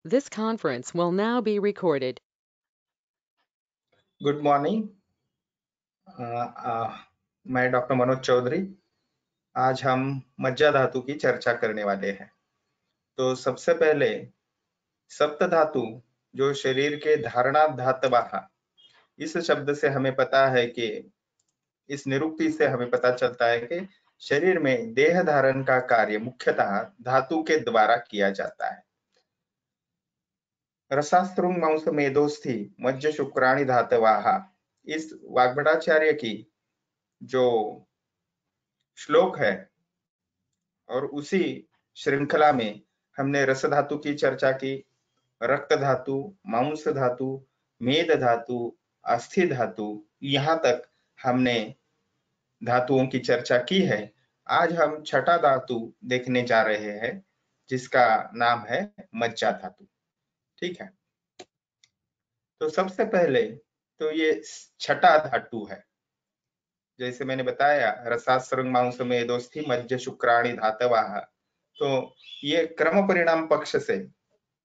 This conference will now be recorded. Good morning. मैं doctor Manoj Chaudhary. आज हम मज्जा धातु की चर्चा करने वाले हैं। तो सबसे पहले सप्त धातु जो शरीर के धारणा धातवः, इस शब्द से हमें पता है कि इस निरुक्ति से हमें पता चलता है कि शरीर में देह धारण का कार्य मुख्यतः धातु के द्वारा किया जाता है। रसास्त्रुंग मांस मेधोस्थि मज्ज शुक्राणी धातवाः, इस वाग्भटाचार्य की जो श्लोक है और उसी श्रृंखला में हमने रस धातु की चर्चा की, रक्त धातु, मांस धातु, मेद धातु, अस्थि धातु, यहाँ तक हमने धातुओं की चर्चा की है। आज हम छठा धातु देखने जा रहे हैं जिसका नाम है मज्जा धातु। ठीक है, तो सबसे पहले तो ये छठा धातु है। जैसे मैंने बताया, रसास्रंग मांस मेधोस्थि मज्ज शुक्राणी धातवाः, तो ये क्रम परिणाम पक्ष से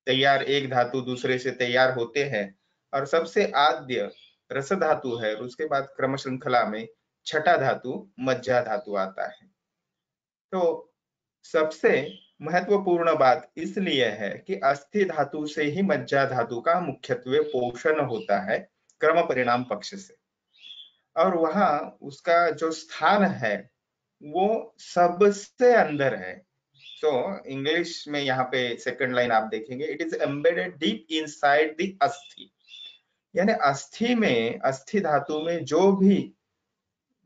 तैयार एक धातु दूसरे से तैयार होते हैं और सबसे आद्य रस धातु है, उसके बाद क्रम श्रृंखला में छठा धातु मज्जा धातु आता है। तो सबसे महत्वपूर्ण बात इसलिए है कि अस्थि धातु से ही मज्जा धातु का मुख्यत्वे पोषण होता है क्रम परिणाम पक्ष से, और वहां उसका जो स्थान है वो सबसे अंदर है। तो इंग्लिश में यहाँ पे सेकंड लाइन आप देखेंगे, it is embedded deep inside the अस्थि, यानी अस्थि में, अस्थि धातु में जो भी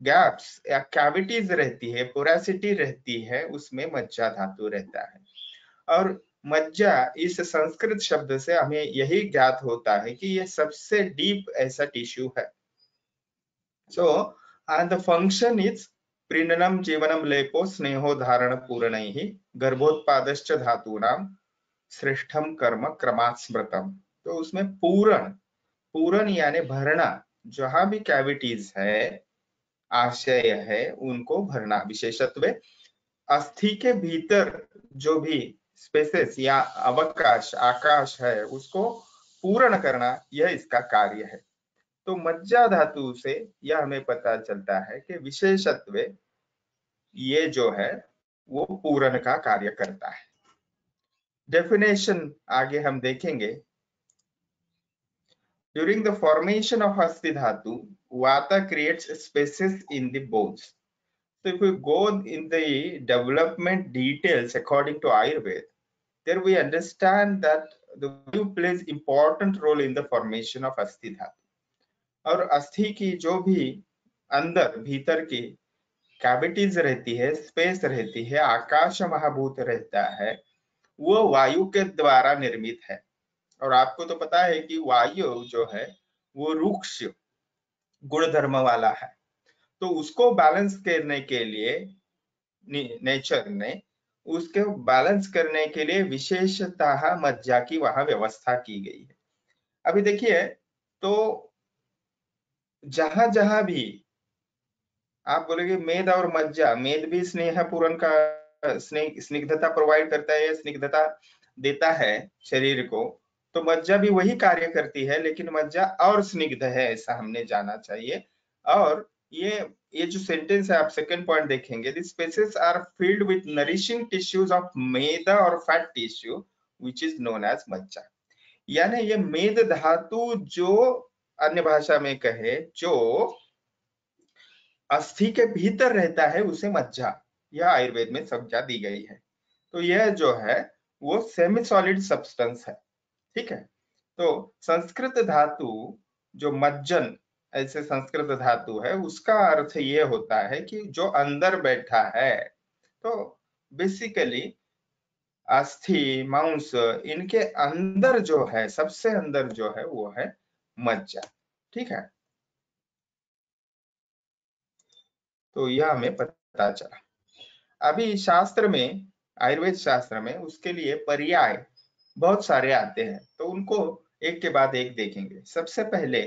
गैप्स या कैविटीज रहती है, पोरेसिटी रहती है, उसमें मज्जा धातु रहता है। और मज्जा इस संस्कृत शब्द से हमें यही ज्ञात होता है कि ये सबसे डीप ऐसा टिश्यू है। So and the function is प्रीणनम जीवनम लेपो स्नेहो धारण पूर्णैः गर्भोत्पादश्च धातूनाम श्रेष्ठम कर्म क्रमात् स्मृतम। तो उसमें पूरण, पूरण यानी भरना, जहां भी कैविटीज है, आशय है, उनको भरना। विशेषत्व अस्थि के भीतर जो भी स्पेसेस या अवकाश, आकाश है, उसको पूर्ण करना, यह इसका कार्य है। तो मज्जा धातु से यह हमें पता चलता है कि विशेषत्व ये जो है वो पूरण का कार्य करता है। डेफिनेशन आगे हम देखेंगे। ड्यूरिंग द फॉर्मेशन ऑफ अस्थि धातु, वाता creates spaces in the bones. So if we go in the development details according to Ayurveda, there we understand that the vayu plays important role in the formation of अस्थि धातु। और अस्थि की जो भी अंदर भीतर की कैविटीज रहती है, स्पेस रहती है, आकाश महाभूत रहता है, वो वायु के द्वारा निर्मित है। और आपको तो पता है कि वायु जो है वो रुक्ष गुण धर्म वाला है, तो उसको बैलेंस करने के लिए नेचर ने उसके बैलेंस करने के लिए विशेषतः मज्जा की वहां व्यवस्था की गई है। अभी देखिए, तो जहां जहां भी आप बोलेंगे मेद और मज्जा, मेद भी स्नेह पूरन का स्निग्धता प्रोवाइड करता है, स्निग्धता देता है शरीर को, तो मज्जा भी वही कार्य करती है, लेकिन मज्जा और स्निग्ध है ऐसा हमने जाना चाहिए। और ये जो सेंटेंस है, आप सेकंड पॉइंट देखेंगे, the spaces are filled with nourishing tissues of meda और fat tissue which is known as majja. यानी ये मेद धातु जो अन्य भाषा में कहे जो अस्थि के भीतर रहता है उसे मज्जा, यह आयुर्वेद में संज्ञा दी गई है। तो यह जो है वो सेमी सॉलिड सब्सटेंस है। ठीक है, तो संस्कृत धातु जो मज्जन, ऐसे संस्कृत धातु है, उसका अर्थ ये होता है कि जो अंदर बैठा है। तो बेसिकली अस्थि, मांस, इनके अंदर जो है, सबसे अंदर जो है वो है मज्जा। ठीक है, तो यह हमें पता चला। अभी शास्त्र में, आयुर्वेद शास्त्र में उसके लिए पर्याय बहुत सारे आते हैं, तो उनको एक के बाद एक देखेंगे। सबसे पहले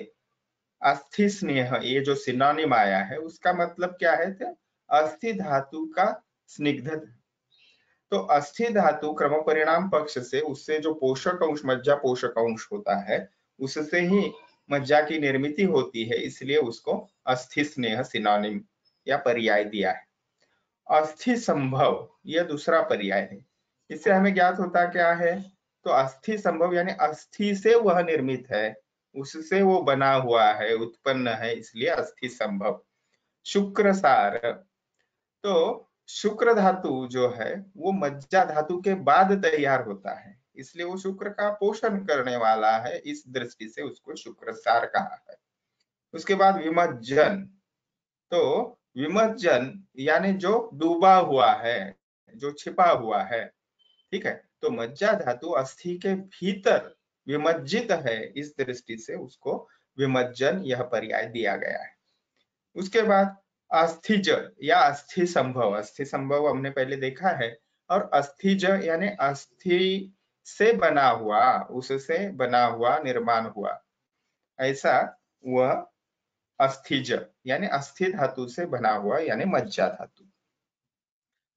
अस्थि स्नेह, ये जो सिनोनिम आया है उसका मतलब क्या है? तो अस्थि धातु का स्निग्धता। तो अस्थि धातु क्रम परिणाम पक्ष से उससे जो पोषक अंश मज्जा पोषक अंश होता है उससे ही मज्जा की निर्मित होती है, इसलिए उसको अस्थि स्नेह सिनोनिम या पर्याय दिया है। अस्थि संभव यह दूसरा पर्याय है। इससे हमें ज्ञात होता क्या है, तो अस्थि संभव यानी अस्थि से वह निर्मित है, उससे वो बना हुआ है, उत्पन्न है, इसलिए अस्थि संभव। शुक्र सार, तो शुक्र धातु जो है वो मज्जा धातु के बाद तैयार होता है, इसलिए वो शुक्र का पोषण करने वाला है, इस दृष्टि से उसको शुक्र सार कहा है। उसके बाद विमज्जन, तो विमज्जन यानी जो डूबा हुआ है, जो छिपा हुआ है, ठीक है। तो मज्जा धातु अस्थि के भीतर विमज्जित है, इस दृष्टि से उसको विमज्जन यह पर्याय दिया गया है। उसके बाद अस्थिज या अस्थि संभव, अस्थि संभव हमने पहले देखा है, और अस्थिज यानी अस्थि से बना हुआ, उससे बना हुआ, निर्माण हुआ, ऐसा वह अस्थिज यानी अस्थि धातु से बना हुआ यानी मज्जा धातु।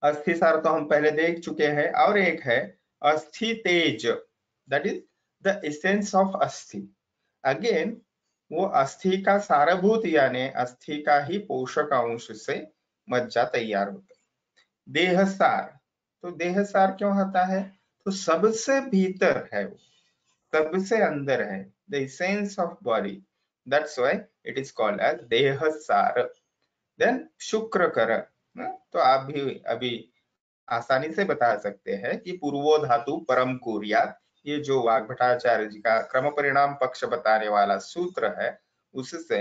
अस्थि सार तो हम पहले देख चुके हैं। और एक है अस्थि तेज, that is the essence of अस्थि। अगेन वो अस्थि का सारभूत यानी अस्थि का ही पोषक अंश से मज्जा तैयार होता है। देह सार, तो देह सार क्यों होता है, तो सबसे भीतर है वो, सबसे अंदर है, the essence of body, that's why it is called as deha sar. Then शुक्र कर, तो आप भी अभी आसानी से बता सकते हैं कि पूर्वो धातु परम कुर्यात्, ये जो वाग्भटाचार्य जी का क्रम परिणाम पक्ष बताने वाला सूत्र है, उससे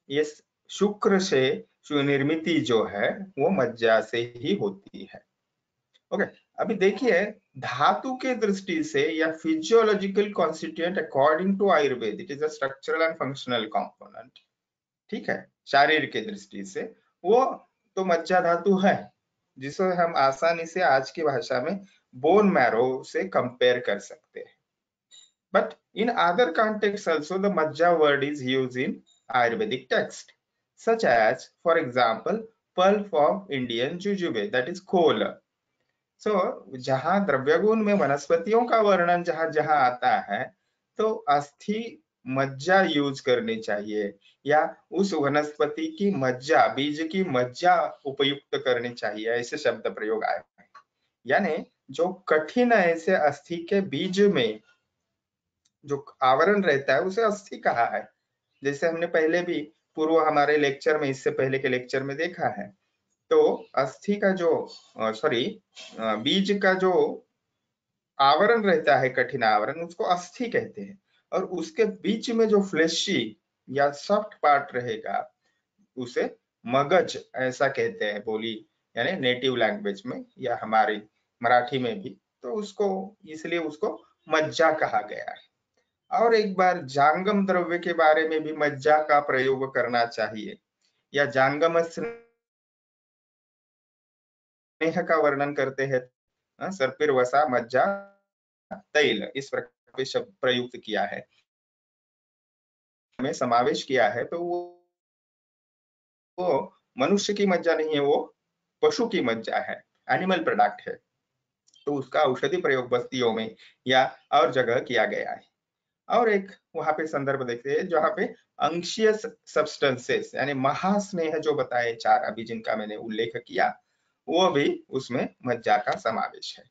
ये शुक्र से निर्मित जो है वो मज्जा से ही होती है। ओके, अभी देखिए धातु के दृष्टि से या physiological constituent according to Ayurveda it is a structural and functional component, ठीक है। शारीर के दृष्टि से वो तो मज्जा धातु है, जिसे हम आसानी से आज की भाषा में बोन मैरो से कंपेयर कर सकते हैं। But in other context also the मज्जा word is used in Ayurvedic text such as for example pulp of Indian jujube, that is खोल। सो जहां द्रव्यगुण में वनस्पतियों का वर्णन जहां जहां आता है, तो अस्थि मज्जा यूज करनी चाहिए, या उस वनस्पति की मज्जा, बीज की मज्जा उपयुक्त करनी चाहिए, ऐसे शब्द प्रयोग आए। यानी जो कठिन ऐसे अस्थि के बीज में जो आवरण रहता है उसे अस्थि कहा है। जैसे हमने पहले भी पूर्व हमारे लेक्चर में, इससे पहले के लेक्चर में देखा है, तो अस्थि का जो बीज का जो आवरण रहता है, कठिन आवरण, उसको अस्थि कहते हैं। और उसके बीच में जो फ्लेशी या सॉफ्ट पार्ट रहेगा उसे मगज ऐसा कहते हैं, बोली यानी नेटिव लैंग्वेज में या हमारी मराठी में भी, तो उसको इसलिए उसको मज्जा कहा गया है। और एक बार जांगम द्रव्य के बारे में भी मज्जा का प्रयोग करना चाहिए, या जांगम स्नेह का वर्णन करते हैं, सर्पिर वसा मज्जा तैल, इस प्रकार के शब्द प्रयुक्त किया है, में समावेश किया है। तो वो मनुष्य की मज्जा नहीं है, वो पशु की मज्जा है, एनिमल प्रोडक्ट है, तो उसका औषधि प्रयोग बस्तियों में या और जगह किया गया है। और एक वहां पे संदर्भ देखते हैं जहां पे अंशीय सब्सटेंसेस यानी महास्नेह जो बताए चार अभी जिनका मैंने उल्लेख किया, वो भी उसमें मज्जा का समावेश है।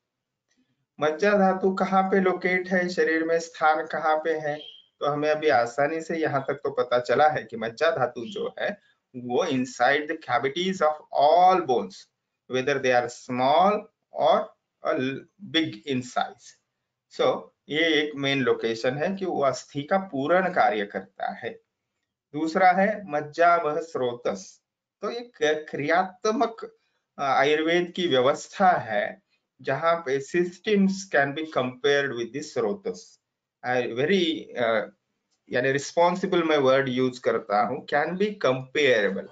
मज्जा धातु कहाँ पे लोकेट है, शरीर में स्थान कहाँ पे है, तो हमें अभी आसानी से यहाँ तक तो पता चला है कि मज्जा धातु जो है वो inside the cavities of all bones, whether they are small और बिग इन साइज। सो ये एक मेन लोकेशन है कि वो अस्थि का पूर्ण कार्य करता है। दूसरा है मज्जा वह स्रोतस, तो एक क्रियात्मक आयुर्वेद की व्यवस्था है जहां पे systems can be compared with the स्रोतस। वेरी यानी रिस्पॉन्सिबल मैं वर्ड यूज करता हूँ, कैन बी कंपेयरेबल।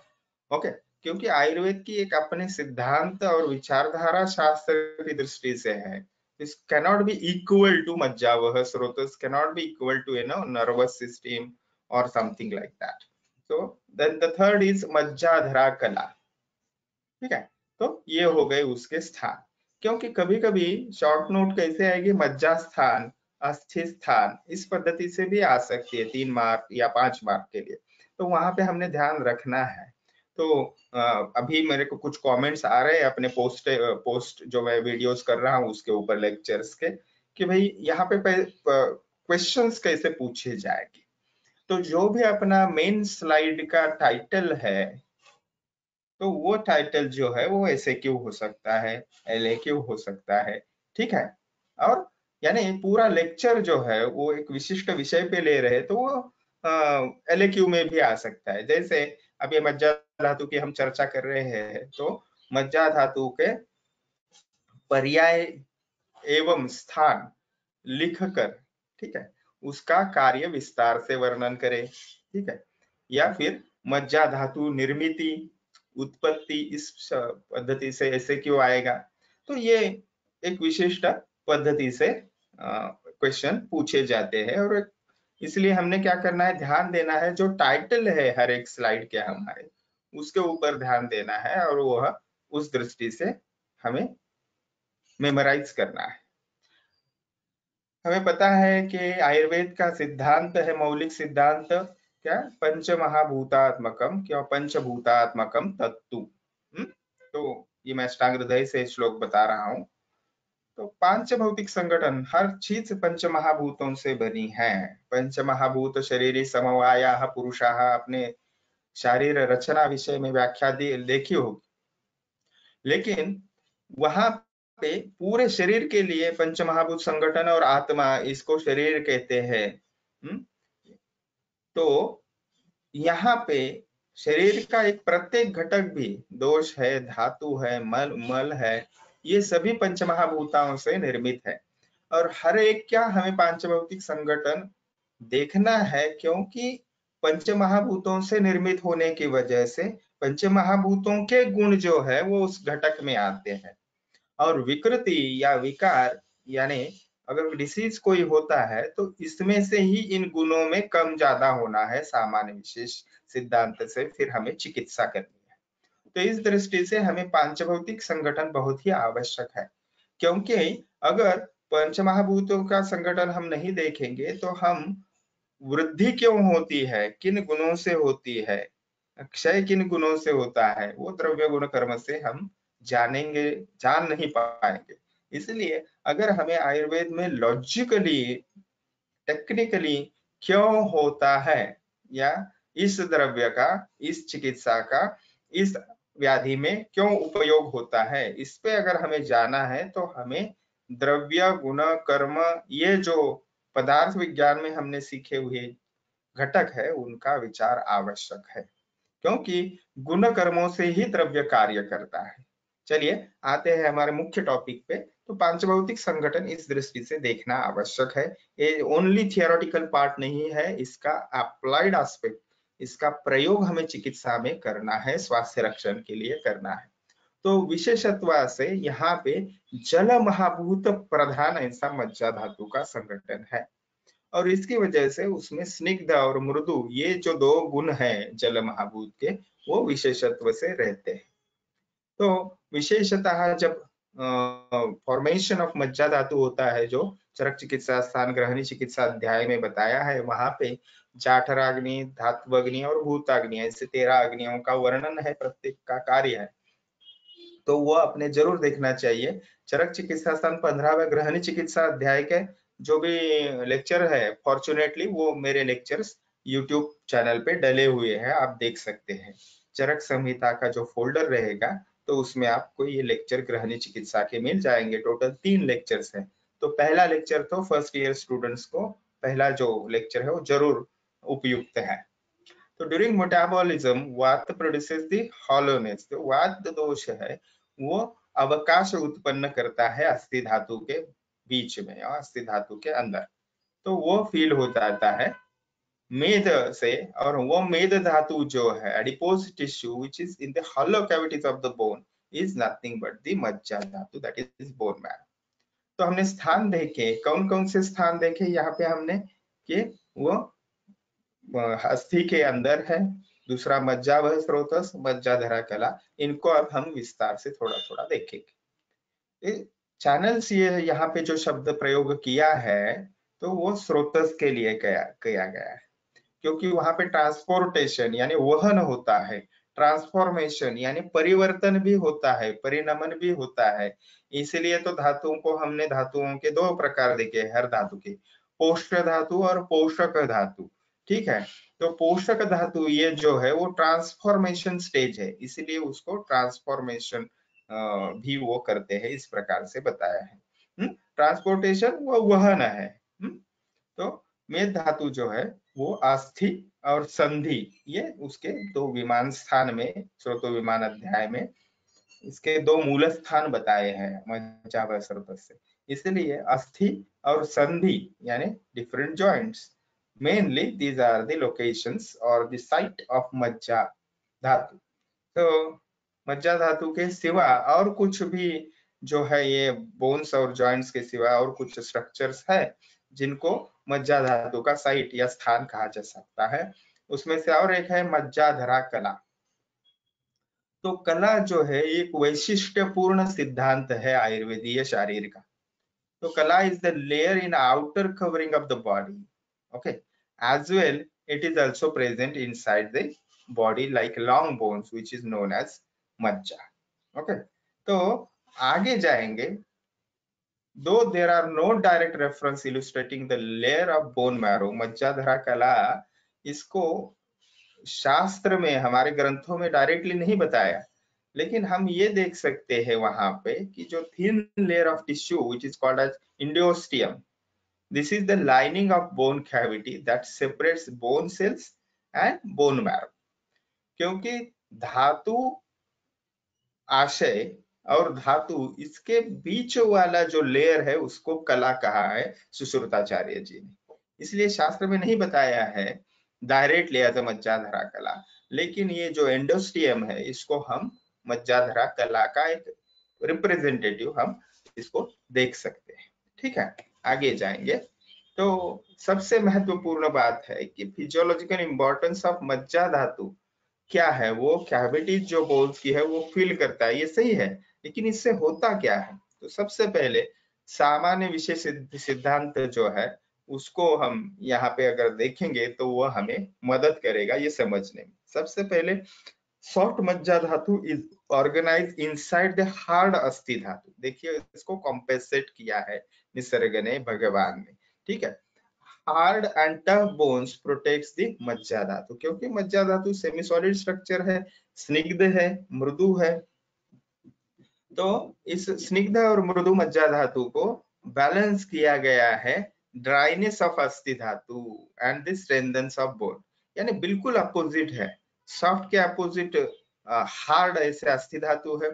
ओके, क्योंकि आयुर्वेद की एक अपने सिद्धांत और विचारधारा शास्त्र की दृष्टि से है, this cannot be equal to Majjavah Srotas, cannot be equal to nervous system or something like that. So then the third is Majjadhara Kala, ठीक है। तो ये हो गए उसके स्थान। क्योंकि कभी कभी शॉर्ट नोट कैसे आएगी, मज्जा स्थान, अस्थि स्थान, इस पद्धति से भी आ सकती है 3 मार्क या 5 मार्क के लिए। तो वहां पे हमने ध्यान रखना है। तो अभी मेरे को कुछ कमेंट्स आ रहे हैं अपने पोस्ट जो मैं वीडियोस कर रहा हूँ उसके ऊपर लेक्चर्स के, कि भाई यहाँ पे क्वेश्चंस कैसे पूछे जाएंगे। तो जो भी अपना मेन स्लाइड का टाइटल है, तो वो टाइटल जो है वो ऐसे क्यों हो सकता है, एलए क्यों हो सकता है, ठीक है। और यानी पूरा लेक्चर जो है वो एक विशिष्ट विषय पे ले रहे तो वो एलएक्यू में भी आ सकता है। जैसे अब ये मज्जा धातु की हम चर्चा कर रहे हैं, तो मज्जा धातु के पर्याय एवं स्थान लिखकर, ठीक है, उसका कार्य विस्तार से वर्णन करें, ठीक है। या फिर मज्जा धातु निर्मिति, उत्पत्ति, इस पद्धति से ऐसे क्यों आएगा। तो ये एक विशिष्ट पद्धति से क्वेश्चन पूछे जाते हैं। और इसलिए हमने क्या करना है, ध्यान देना है जो टाइटल है हर एक स्लाइड के हमारे, उसके ऊपर ध्यान देना है और वह उस दृष्टि से हमें मेमोराइज करना है। हमें पता है कि आयुर्वेद का सिद्धांत है, मौलिक सिद्धांत क्या, पंचमहाभूतात्मकम, क्या पंचभूतात्मकम तत्तु। तो ये मैं अष्टांग हृदय से श्लोक बता रहा हूँ। तो पांच भौतिक संगठन, हर चीज पंच महाभूतों से बनी है। पंच महाभूत शरीर समवाया पुरुषा, अपने शारीर रचना विषय में व्याख्या देखी होगी। लेकिन वहां पे पूरे शरीर के लिए पंचमहाभूत संगठन और आत्मा, इसको शरीर कहते हैं। तो यहाँ पे शरीर का एक प्रत्येक घटक भी, दोष है, धातु है, मल है, ये सभी पंचमहाभूताओं से निर्मित है। और हर एक क्या हमें पांचभौतिक संगठन देखना है, क्योंकि पंचमहाभूतों से निर्मित होने की वजह से पंचमहाभूतों के गुण जो है वो उस घटक में आते हैं। और विकृति या विकार, यानी अगर डिसीज कोई होता है तो इसमें से ही इन गुणों में कम ज्यादा होना है, सामान्य विशेष सिद्धांत से फिर हमें चिकित्सा करनी है। तो इस दृष्टि से हमें पांचभौतिक संगठन बहुत ही आवश्यक है। क्योंकि अगर पंचमहाभूतों का संगठन हम नहीं देखेंगे तो हम वृद्धि क्यों होती है, किन गुणों से होती है, क्षय किन गुणों से होता है, वो द्रव्य गुण कर्म से हम जानेंगे, जान नहीं पाएंगे। इसलिए अगर हमें आयुर्वेद में लॉजिकली, टेक्निकली क्यों होता है, या इस द्रव्य का, इस चिकित्सा का इस व्याधि में क्यों उपयोग होता है, इस पे अगर हमें जाना है तो हमें द्रव्य गुण कर्म, ये जो पदार्थ विज्ञान में हमने सीखे हुए घटक है उनका विचार आवश्यक है, क्योंकि गुण कर्मों से ही द्रव्य कार्य करता है। चलिए आते हैं हमारे मुख्य टॉपिक पे। तो पांचभौतिक संगठन इस दृष्टि से देखना आवश्यक है। ये ओनली थियोरेटिकल पार्ट नहीं है, इसका अप्लाइड एस्पेक्ट, इसका प्रयोग हमें चिकित्सा में करना है, स्वास्थ्य रक्षण के लिए करना है। तो विशेषत्व से यहाँ पे जल महाभूत प्रधान ऐसा मज्जा धातु का संगठन है, और इसकी वजह से उसमें स्निग्ध और मृदु, ये जो दो गुण हैं जल महाभूत के, वो विशेषत्व से रहते हैं। तो विशेषतः जब फॉर्मेशन ऑफ मज्जा धातु होता है, जो चरक चिकित्सा स्थान ग्रहणी चिकित्सा अध्याय में बताया है, वहां पे जाठराग्नि, धात्वग्नि और भूताग्नि, ऐसे 13 अग्नियों का वर्णन है, प्रत्येक का कार्य है। तो वो अपने जरूर देखना चाहिए। चरक चिकित्सा स्थान 15वें ग्रहणी चिकित्सा अध्याय के जो भी लेक्चर है, फॉर्चुनेटली वो मेरे लेक्चर्स यूट्यूब चैनल पे डले हुए हैं, आप देख सकते हैं। चरक संहिता का जो फोल्डर रहेगा तो उसमें आपको ये लेक्चर ग्रहणी चिकित्सा के मिल जाएंगे। टोटल 3 लेक्चर्स है। तो पहला लेक्चर तो फर्स्ट ईयर स्टूडेंट्स को, पहला जो लेक्चर है वो जरूर उपयुक्त है। तो ड्यूरिंग मेटाबॉलिज्म वात प्रोड्यूसेस द हॉलोनेस, तो वात दोष है वो अवकाश उत्पन्न करता है अस्थि धातु के बीच में और अस्थि धातु के अंदर, तो वो फील हो जाता है मेद से। और वो मेद धातु जो है adipose tissue which is in the hollow cavities of the bone is nothing but the मज्जा धातु, दैट इज बोन मैरो। तो हमने स्थान देखे, कौन कौन से स्थान देखे यहाँ पे हमने, कि वो अस्थि के अंदर है, दूसरा मज्जा वह स्रोतस, मज्जा धरा कला, इनको अब हम विस्तार से थोड़ा थोड़ा देखेंगे। चैनल्स, ये यहाँ पे जो शब्द प्रयोग किया है तो वो स्रोतस के लिए किया गया है, क्योंकि वहां पे ट्रांसपोर्टेशन यानी वहन होता है, ट्रांसफॉर्मेशन यानी परिवर्तन भी होता है, परिणमन भी होता है। इसलिए तो धातुओं को हमने धातुओं के दो प्रकार देखे हर धातु के, पोषक धातु और पोषक धातु। ठीक है, तो पोषक धातु ये जो है वो ट्रांसफॉर्मेशन स्टेज है, इसीलिए उसको ट्रांसफॉर्मेशन भी वो करते हैं, इस प्रकार से बताया है। ट्रांसपोर्टेशन वो वहन है। तो मेद धातु जो है वो अस्थि और संधि, ये उसके दो विमान स्थान में, स्रोतो विमान अध्याय में इसके दो मूल स्थान बताए हैं मज्जा व स्रोत से। इसलिए अस्थि और संधि यानी different joints, mainly these are the locations और the site of majja dhatu. तो मज्जा धातु के सिवा और कुछ भी जो है, ये बोन्स और जॉइंट्स के सिवा और कुछ स्ट्रक्चर्स है जिनको मज्जा धातु का साइट या स्थान कहा जा सकता है। उसमें से और एक है मज्जाधरा कला। तो कला जो है एक वैशिष्ट्यपूर्ण सिद्धांत है आयुर्वेदीय शारीर का। तो kala is the layer in outer covering of the body, okay, as well it is also present inside the body like long bones which is known as मज्जा। ओके, तो आगे जाएंगे। दो there are no direct reference illustrating the layer of bone marrow, मज्जाधरा कला, इसको शास्त्र में हमारे ग्रंथों में डायरेक्टली नहीं बताया, लेकिन हम ये देख सकते हैं वहां पे कि जो thin layer of tissue which is called as endosteum, this is the lining of bone cavity that separates bone cells and bone marrow. क्योंकि धातु आशय और धातु, इसके बीच वाला जो लेयर है उसको कला कहा है सुश्रुताचार्य जी ने। इसलिए शास्त्र में नहीं बताया है डायरेक्टली एज अ मज्जाधरा कला, लेकिन ये जो एंडोस्टियम है इसको हम मज्जाधरा कला का एक रिप्रेजेंटेटिव हम इसको देख सकते हैं। ठीक है, आगे जाएंगे। तो सबसे महत्वपूर्ण बात है कि फिजियोलॉजिकल इंपॉर्टेंस ऑफ मज्जा धातु क्या है, वो कैविटीज जो बोन्स की है वो फिल करता है, ये सही है, लेकिन इससे होता क्या है। तो सबसे पहले सामान्य विशेष सिद्धांत जो है उसको हम यहाँ पे अगर देखेंगे तो वो हमें मदद करेगा ये समझने में। सबसे पहले soft majja dhatu is organise inside the hard asthi dhatu. देखिए इसको कॉम्पेंसेट किया है निसर्ग ने, भगवान ने। ठीक है, hard and tough bones protects the मज्जा धातु, क्योंकि मज्जा धातु सेमी सॉलिड स्ट्रक्चर है, स्निग्ध है, मृदु है। तो इस स्निग्ध और मृदु मज्जा धातु को बैलेंस किया गया है ड्राइनेस ऑफ अस्थि धातु एंड द स्ट्रेंथनेस ऑफ बोन, यानी बिल्कुल अपोजिट है। सॉफ्ट के अपोजिट हार्ड ऐसे अस्थि धातु है,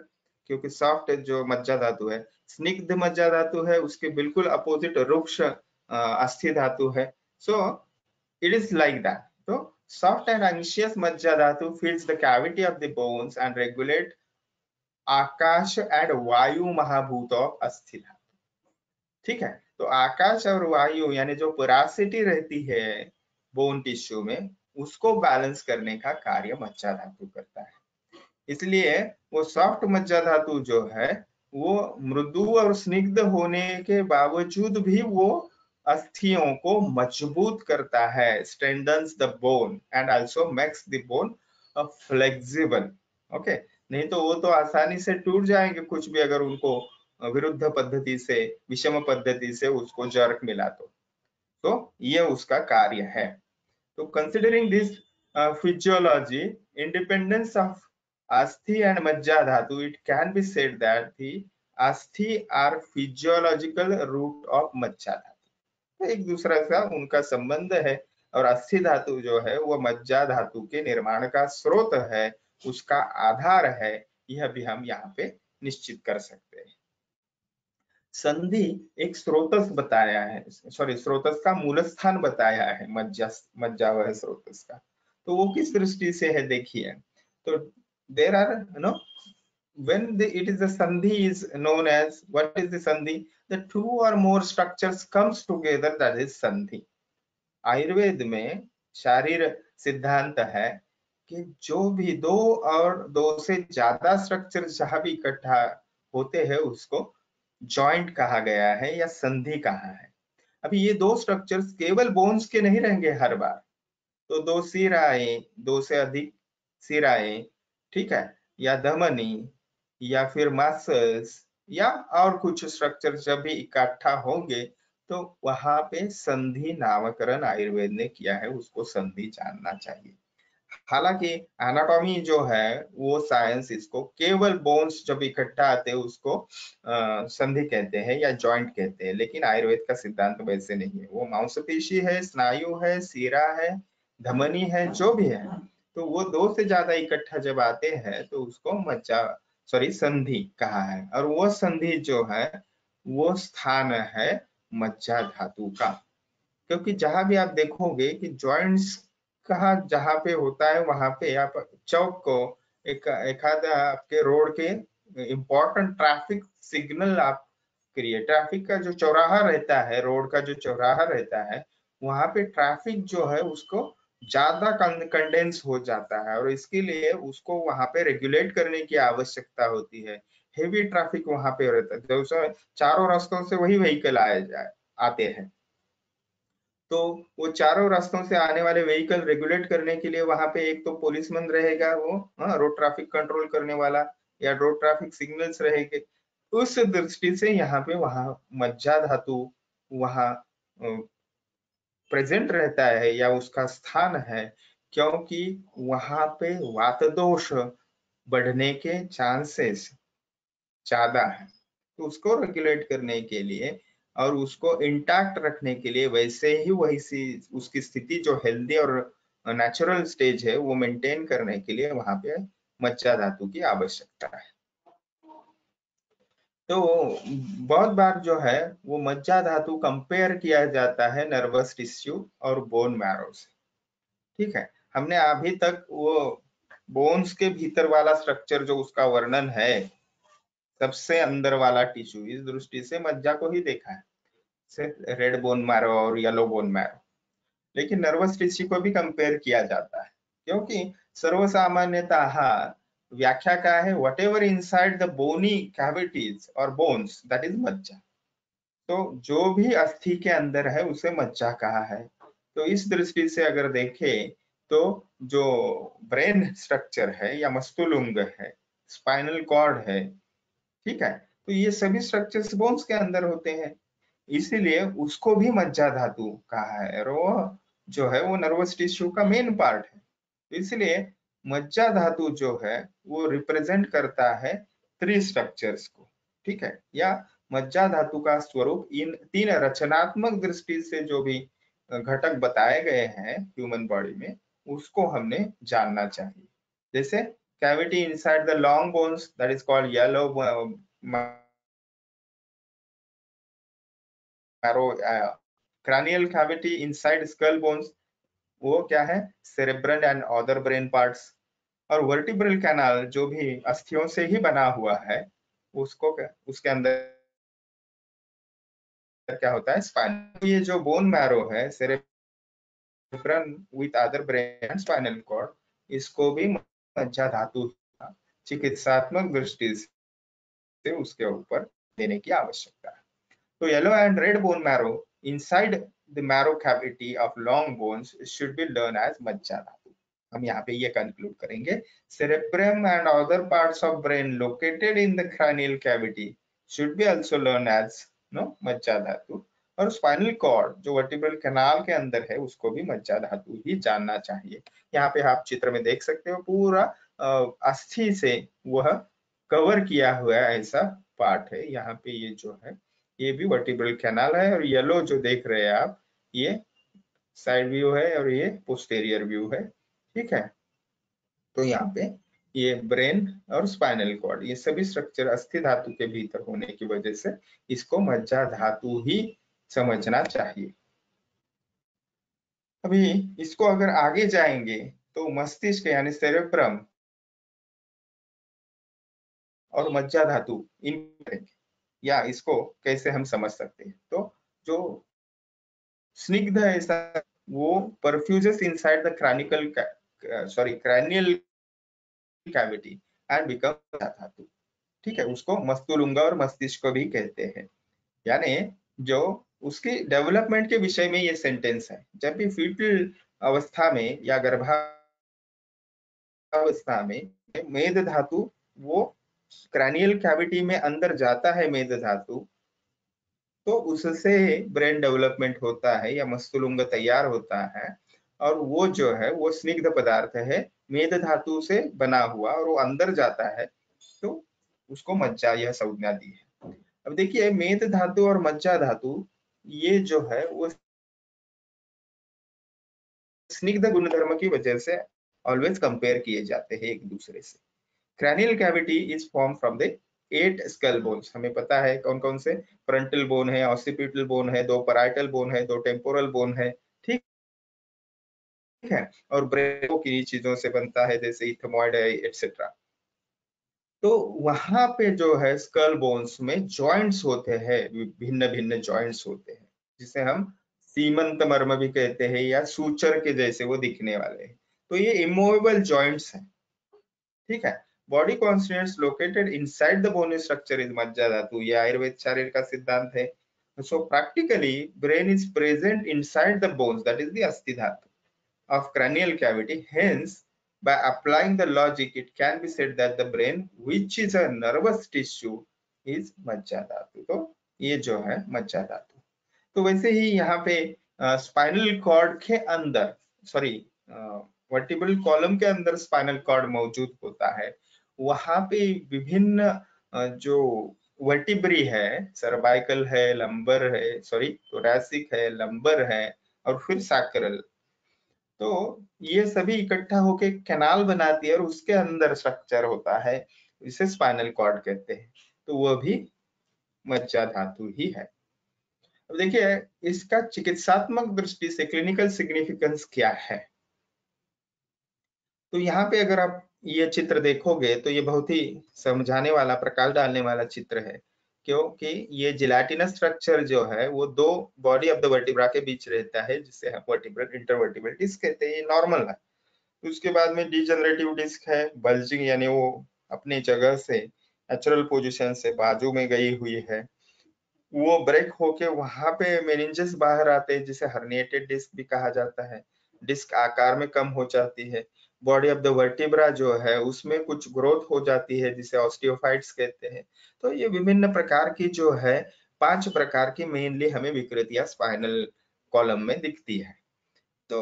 क्योंकि सॉफ्ट जो मज्जा धातु है, स्निग्ध मज्जा धातु है, उसके बिल्कुल अपोजिट रुक्ष अस्थि धातु है। So it is like that. तो soft and anxious मज्जा धातु fills the cavity of the bones and regulate Akash and वायु महाभूत ऑफ अस्थि धातु। ठीक है, तो आकाश और वायु यानी जो पोरासिटी रहती है बोन टिश्यू में, उसको बैलेंस करने का कार्य मज्जा धातु करता है। इसलिए वो सॉफ्ट मज्जा धातु जो है वो मृदु और स्निग्ध होने के बावजूद भी वो अस्थियों को मजबूत करता है, strengthens the bone and also makes the bone flexible. Okay, नहीं तो वो तो आसानी से टूट जाएंगे कुछ भी अगर उनको विरुद्ध पद्धति से, विषम पद्धति से उसको जर्क मिला तो ये उसका कार्य है। तो considering this physiology, independence of अस्थि and मज्जा धातु, it can be said that the अस्थि are physiological root of मज्जा धातु। तो एक दूसरे का उनका संबंध है, और अस्थि धातु जो है वो मज्जा धातु के निर्माण का स्रोत है, उसका आधार है, यह भी हम यहाँ पे निश्चित कर सकते हैं। संधि एक स्रोतस बताया है, सॉरी स्रोतस का मूल स्थान बताया है मज्जा वह स्रोतस का। तो वो किस दृष्टि से है देखिए। तो there are no when it is the sandhi is known as, what is the sandhi? The two or more structures comes together, that is sandhi। Ayurveda में शारीर सिद्धांत है कि जो भी दो और दो से ज्यादा स्ट्रक्चर जहां भी इकट्ठा होते हैं उसको जॉइंट कहा गया है या संधि कहा है। अभी ये दो स्ट्रक्चर्स केवल बोन्स के नहीं रहेंगे हर बार, तो दो शिराएं, दो से अधिक शिराएं, ठीक है, या धमनी, या फिर मसल्स, या और कुछ स्ट्रक्चर जब भी इकट्ठा होंगे तो वहां पे संधि नामकरण आयुर्वेद ने किया है, उसको संधि जानना चाहिए। हालांकि एनाटॉमी जो है वो साइंस इसको केवल बोन्स जब इकट्ठा आते हैं उसको संधि कहते हैं या जॉइंट कहते हैं, लेकिन आयुर्वेद का सिद्धांत वैसे नहीं है। वो मांसपेशी है, स्नायु है, सीरा है, धमनी है, जो भी है, तो वो दो से ज्यादा इकट्ठा जब आते हैं तो उसको मज्जा सॉरी संधि कहा है। और वो संधि जो है वो स्थान है मज्जा धातु का। क्योंकि जहां भी आप देखोगे कि जॉइंट्स कहा जहां पे होता है वहां पे आप चौक को एक आधा आपके रोड के इम्पोर्टेंट ट्रैफिक सिग्नल आप क्रिएट, ट्रैफिक का जो चौराहा रहता है, रोड का जो चौराहा रहता है, वहां पे ट्रैफिक जो है उसको ज्यादा कंडेंस हो जाता है और इसके लिए उसको वहां पे रेगुलेट करने की आवश्यकता होती है। हेवी ट्रैफिक वहां पे रहता है, जो चारों रास्तों से वही व्हीकल आते हैं, तो वो चारों रास्तों से आने वाले व्हीकल रेगुलेट करने के लिए वहां पे एक तो पुलिसमैन रहेगा, वो रोड ट्रैफिक कंट्रोल करने वाला, या रोड ट्रैफिक सिग्नल्स रहेंगे। उस दृष्टि से यहाँ पे वहां मज्जा धातु वहां प्रेजेंट रहता है या उसका स्थान है, क्योंकि वहां पे वात दोष बढ़ने के चांसेस ज्यादा है। तो उसको रेगुलेट करने के लिए और उसको इंटैक्ट रखने के लिए वैसे ही वही सी उसकी स्थिति जो हेल्दी और नेचुरल स्टेज है वो मेंटेन करने के लिए वहां पे मज्जा धातु की आवश्यकता है। तो बहुत बार जो है वो मज्जा धातु कंपेयर किया जाता है नर्वस टिश्यू और बोन मैरो से, ठीक है। हमने अभी तक वो बोन्स के भीतर वाला स्ट्रक्चर जो उसका वर्णन है, सबसे अंदर वाला टिश्यू, इस दृष्टि से मज्जा को ही देखा है, से रेड बोन मैरो और येलो बोन मैरो। लेकिन नर्वस टिश्यू को भी कंपेयर किया जाता है, क्योंकि सर्वसामान्यतः व्याख्या क्या है, whatever inside the bony cavities और बोन्स दैट इज मज्जा। तो जो भी अस्थि के अंदर है उसे मज्जा कहा है। तो इस दृष्टि से अगर देखें तो जो ब्रेन स्ट्रक्चर है या मस्तुलुंग है, स्पाइनल कॉर्ड है, ठीक है, तो ये सभी स्ट्रक्चर्स बोन्स के अंदर होते हैं, इसीलिए उसको भी मज्जा धातु कहा है और वो जो है वो नर्वस टिश्यू का मेन पार्ट है। तो इसलिए मज्जा धातु जो है वो रिप्रेजेंट करता है थ्री स्ट्रक्चर्स को, ठीक है, या मज्जा धातु का स्वरूप इन तीन रचनात्मक दृष्टि से जो भी घटक बताए गए हैं ह्यूमन बॉडी में, उसको हमने जानना चाहिए। जैसे cavity inside the long bones that is called yellow marrow, cranial cavity inside skull bones वो क्या है, cerebral and other brain parts। और वर्टिब्रल कैनाल जो भी अस्थियों से ही बना हुआ है उसको उसके अंदर क्या होता है, स्पाइन। ये जो बोन मैरो है cerebrum with other brain spinal cord, इसको भी मज्जा धातु चिकित्सात्मक दृष्टि से उसके ऊपर देने की आवश्यकता है। तो yellow and red bone marrow inside the marrow cavity of long bones should be learn as majja dhatu. हम यहाँ पे ये कंक्लूड करेंगे, cerebrum and other parts of brain located in the cranial cavity should be also learned as मज्जा धातु। और spinal cord जो vertebral canal के अंदर है उसको भी मज्जा धातु ही जानना चाहिए। यहाँ पे आप चित्र में देख सकते हो पूरा अस्थि से वह कवर किया हुआ ऐसा पार्ट है। यहाँ पे ये जो है ये भी वर्टिब्रल कैनाल है और येलो जो देख रहे हैं आप ये साइड व्यू है और ये पोस्टेरियर व्यू है, ठीक है। तो यहाँ पे ये ब्रेन और स्पाइनल कॉर्ड ये सभी स्ट्रक्चर अस्थि धातु के भीतर होने की वजह से इसको मज्जा धातु ही समझना चाहिए। अभी इसको अगर आगे जाएंगे तो मस्तिष्क यानी सेरेब्रम और मज्जा धातु इन या इसको कैसे हम समझ सकते हैं, तो जो स्निग्ध ऐसा वो perfuses inside the cranial cavity and become धातु। ठीक है, उसको मस्तुलुंग और मस्तिष्क भी कहते हैं। यानी जो उसकी डेवलपमेंट के विषय में ये सेंटेंस है। जब भी फीटल अवस्था में या गर्भावस्था में मेद धातु वो क्रैनियल कैविटी में अंदर जाता है, मेद धातु, तो उससे ब्रेन डेवलपमेंट होता है या मस्तुलुंग तैयार होता है। और वो जो है वो स्निग्ध पदार्थ है, मेद धातु से बना हुआ, और वो अंदर जाता है, तो उसको मज्जा यह संज्ञा दी है। अब देखिए, मेद धातु और मज्जा धातु ये जो है वो स्निग्ध गुणधर्म की वजह से ऑलवेज कंपेयर किए जाते हैं एक दूसरे से। Cranial cavity is form from the 8 skull bones. हमें पता है कौन कौन से, फ्रंटल बोन है, ऑसिपिटल बोन है, 2 पैराइटल बोन है, 2 टेम्पोरल बोन है, ठीक है। और ब्रेन की चीजों से बनता है, जैसे इथमॉइड है, एटसेट्रा। तो वहां पे जो है स्कल बोन्स में जॉइंट्स होते हैं, भिन्न भिन्न जॉइंट्स होते हैं, जिसे हम सीमंत मर्म भी कहते हैं, या सूचर के जैसे वो दिखने वाले हैं। तो ये इमूवेबल जॉइंट्स हैं, ठीक है। Body constituents located inside the bone structure is मज्जा धातु, ये आयुर्वेद शारीर का सिद्धांत है। So practically brain is present inside the bones, that is the अस्थि धातु of cranial cavity. Hence, by applying the logic, it can be said that the brain, which is a nervous tissue, is मज्जा धातु। तो ये जो है मज्जा धातु। तो वैसे ही यहाँ पे स्पाइनल कॉर्ड के अंदर, सॉरी, वर्टिब्रल कॉलम के अंदर स्पाइनल कॉर्ड मौजूद होता है। वहां पे विभिन्न जो वर्टिब्री है, सर्वाइकल है, लंबर है, सॉरी थोरैसिक है, लंबर है, और फिर सैक्रल, तो ये सभी इकट्ठा होके कैनाल बनाती है और उसके अंदर स्ट्रक्चर होता है, इसे स्पाइनल कॉर्ड कहते हैं। तो वो भी मज्जा धातु ही है। अब देखिए, इसका चिकित्सात्मक दृष्टि से क्लिनिकल सिग्निफिकेंस क्या है। तो यहाँ पे अगर आप ये चित्र देखोगे तो ये बहुत ही समझाने वाला, प्रकाश डालने वाला चित्र है, क्योंकि ये जिलेटिनस स्ट्रक्चर जो है वो दो बॉडी ऑफ द वर्टिब्रा के बीच रहता है, जिसे हम वर्टिब्रल इंटरवर्टिब्रल डिस्क कहते हैं। ये नॉर्मल है। उसके बाद में डिजनरेटिव डिस्क है, बल्जिंग, यानी वो अपनी जगह से, नेचुरल पोजीशन से बाजू में गई हुई है, वो ब्रेक होके वहां पे मेनिंजेस बाहर आते हैं, जिसे हर्निएटेड डिस्क भी कहा जाता है। डिस्क आकार में कम हो जाती है। बॉडी ऑफ द वर्टिब्रा जो है उसमें कुछ ग्रोथ हो जाती है, जिसे ऑस्टियोफाइट्स कहते हैं। तो ये विभिन्न प्रकार की जो है 5 प्रकार की मेनली हमें विकृतियां स्पाइनल कॉलम में दिखती है। तो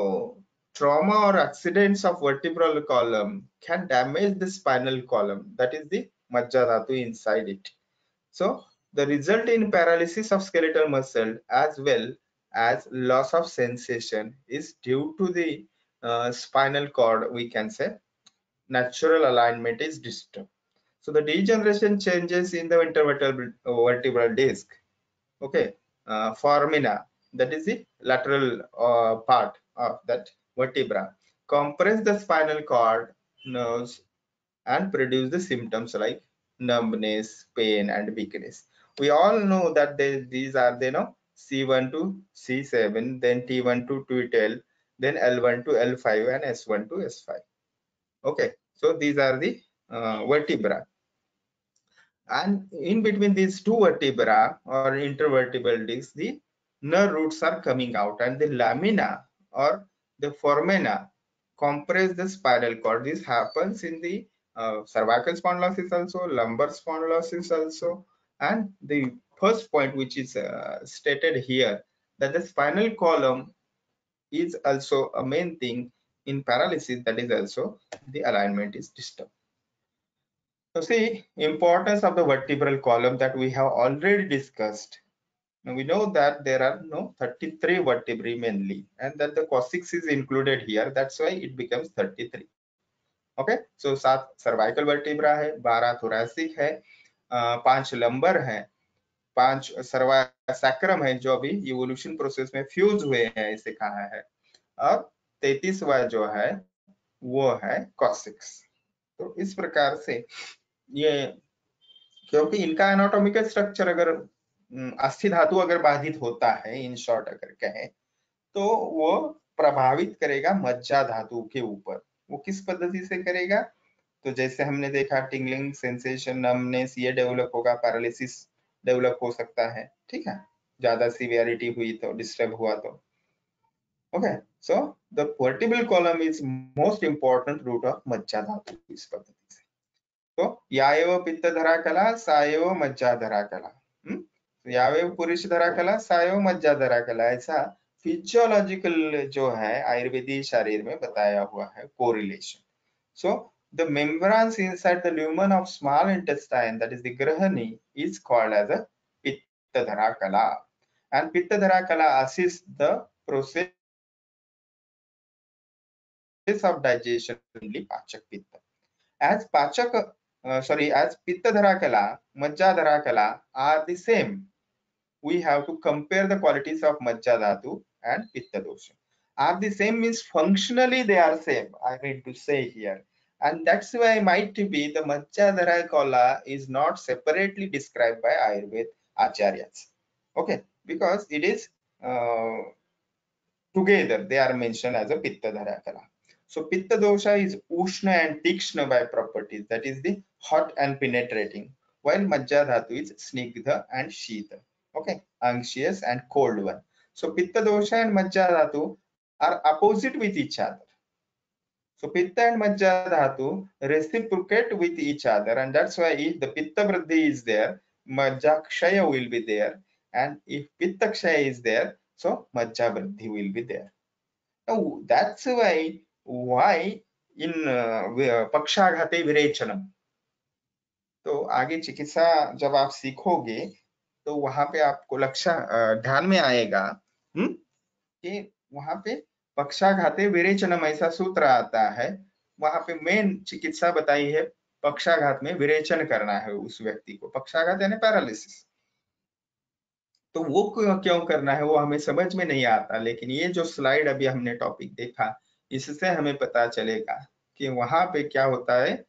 trauma or accidents of vertebral column can damage the spinal column, that is the majja dhatu inside it. So the result in paralysis of skeletal muscle as well as loss of sensation is due to the spinal cord, we can say natural alignment is disturbed. So the degeneration changes in the intervertebral disc, okay, foramina, that is the lateral part of that vertebra, compress the spinal cord nerves and produce the symptoms like numbness, pain, and weakness. We all know that these are the C1 to C7, then T1 to T12, then L1 to L5, and S1 to S5. Okay, so these are the vertebra. And in between these two vertebra or intervertebral discs, the nerve roots are coming out, and the lamina or the foramina compress the spinal cord. This happens in the cervical spondylosis also, lumbar spondylosis also, and the first point which is stated here, that the spinal column is also a main thing in paralysis, that is also the alignment is disturbed. So see, importance of the vertebral column that we have already discussed. Now we know that there are 33 vertebrae mainly, and that the coccyx is included here. That's why it becomes 33. Okay, so 7 cervical vertebra है, 12 thoracic है, 5 lumbar है, 5 sacrum है, जो अभी evolution process में fuse हुए हैं ऐसे कहा है, और 33वां जो है वो है कॉक्सिक्स। तो इस प्रकार से ये, क्योंकि इनका एनाटॉमिकल स्ट्रक्चर अगर अस्थि धातु अगर बाधित होता है, इन शॉर्ट अगर कहें, तो वो प्रभावित करेगा मज्जा धातु के ऊपर। वो किस पद्धति से करेगा? तो जैसे हमने देखा टिंगलिंग सेंसेशन, नमनेस, ये डेवलप होगा, पैरालिसिस डेवलप हो सकता है, ठीक है, ज्यादा सीवियरिटी हुई तो, डिस्टर्ब हुआ तो। Okay, so the vertebral column is most important root of majja dhatu इस पद्धति से। तो याएव पित्त धरा कला, साएव मज्जा धरा कला, यावेव पुरुष धरा कला, साएव मज्जा धरा कला, ऐसा फिजियोलॉजिकल जो है आयुर्वेदिक शरीर में बताया हुआ है correlation. So the membranes inside the lumen of small intestine, that is the grahani, is called as a Pittadhara Kala, and Pittadhara Kala assists the process of digestion only Pachak Pitta. As as Pittadhara Kala, Majjadhara Kala are the same. We have to compare the qualities of Majja Dhatu and Pitta Dosha. Are the same means functionally they are same, I need to say here. And that's why might be the Majjadhara Kala is not separately described by Ayurveda Acharyas. Okay, because it is together they are mentioned as a Pittadhara Kala. So Pitta Dosha is Ushna and Tikshna by properties, that is the hot and penetrating, while Majja Dhatu is Snigdha and Shita. Okay, anxious and cold one. So Pitta Dosha and Majja Dhatu are opposite with each other. So Pitta and Majja Dhatu reciprocate with each other, and that's why if the Pitta Vriddhi is there, Majja Kshaya will be there, and if Pitta Kshaya is there, so Majja Vriddhi will be there. Now that's why in Pakshaghate Virechanam, तो आगे चिकित्सा जब आप सीखोगे तो वहां पे आपको लक्ष्य ध्यान में आएगा कि वहां पे पक्षाघाते विरेचनम ऐसा सूत्र आता है, वहां पे मेन चिकित्सा बताई है, पक्षाघात में विरेचन करना है उस व्यक्ति को, पक्षाघात यानी पैरालिसिस। तो वो क्यों करना है वो हमें समझ में नहीं आता, लेकिन ये जो स्लाइड अभी हमने टॉपिक देखा इससे हमें पता चलेगा कि वहां पे क्या होता है,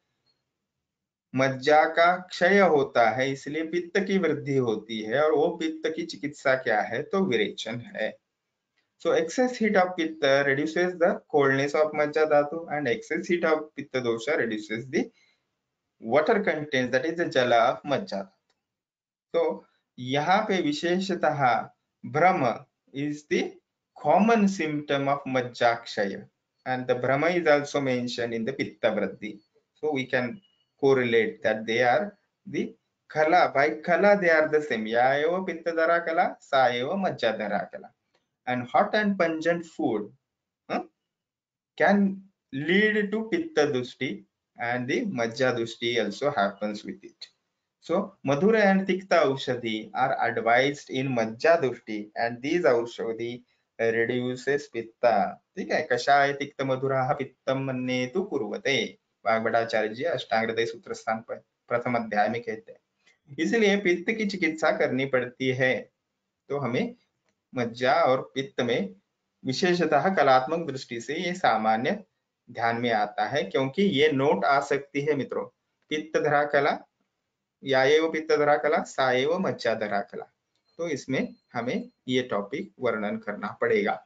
मज्जा का क्षय होता है, इसलिए पित्त की वृद्धि होती है, और वो पित्त की चिकित्सा क्या है, तो विरेचन है। So excess heat of pitta reduces the coldness of majja dhatu, and excess heat of pitta dosha reduces the water content, that is the jala of majja dhatu. So यहाँ पे विशेषतः भ्रम is the common symptom of majja kshaya, and the brahma is also mentioned in the pitta vriddhi. So we can correlate that they are the kala, by kala they are the same, ya eva pitta dhara kala, sa eva majja dhara kala. And hot and pungent food can lead to pitta dushti, and the majja dushti also happens with it. So madhura and tikta aushadhi are advised in majja dushti, and these aushadhi reduces pitta. ठीक है, कषाय तिक्त मधुरा पित्तम मन्नेतु कुर्वते, वाग्भटाचार्य जी अष्टांग हृदय सूत्र स्थान पर प्रथम अध्याय में कहते हैं। इसलिए पित्त की चिकित्सा करनी पड़ती है, तो हमें मज्जा और पित्त में विशेषतः कलात्मक दृष्टि से ये सामान्य ध्यान में आता है, क्योंकि ये नोट आ सकती है मित्रों, पित्त धरा कला, या एव पित्त धरा कला, सा एव मज्जा धरा कला, तो इसमें हमें ये टॉपिक वर्णन करना पड़ेगा।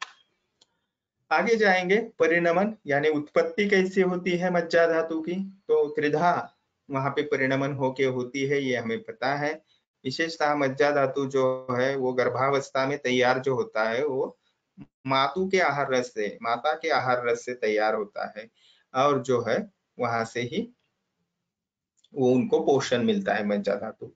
आगे जाएंगे, परिणमन यानी उत्पत्ति कैसे होती है मज्जा धातु की, तो त्रिधा वहां पे परिणमन होके होती है, ये हमें पता है। विशेषतः मज्जा धातु जो है वो गर्भावस्था में तैयार जो होता है वो मातु के आहार रस से, माता के आहार रस से तैयार होता है, और जो है वहां से ही वो उनको पोषण मिलता है मज्जा धातु।